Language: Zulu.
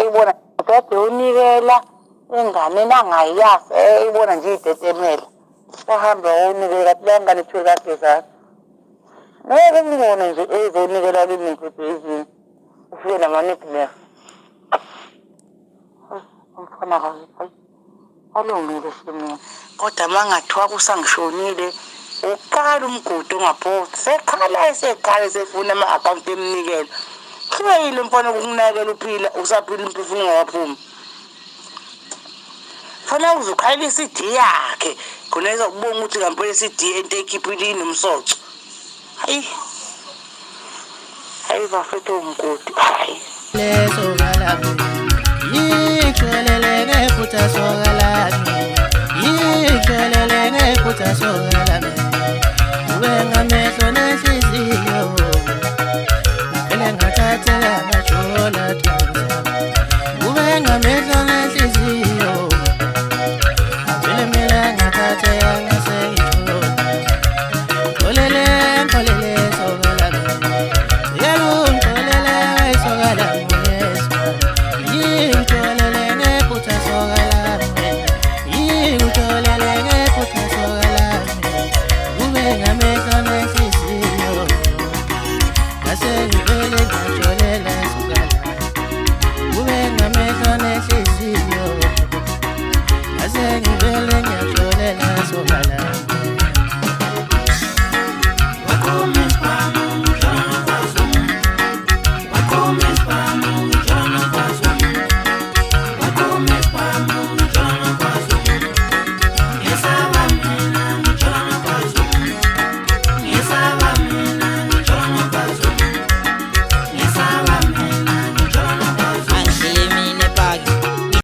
ibona kade unikela ingane nangayazi ibona nje idetemela bahamba unikela kulengane ethuka kade ngeke ngibone nje ezonikela kimi futhi izini ufike nama-nickname umfana kazi alungile simina kodwa mangathiwa kusangishonile ukala umgodi ongaphosi sekhala esekhala ama-akhawunti emnikelo kuyile mfana ukunakela uphila usaphila umphefumulo ungawaphumi fanele uzukhalela i-CD yakhe khona ezokubonga ukuthi ngampela i-CD into ekhiphile inomsoco hayi bafethu umgodi hayi lezo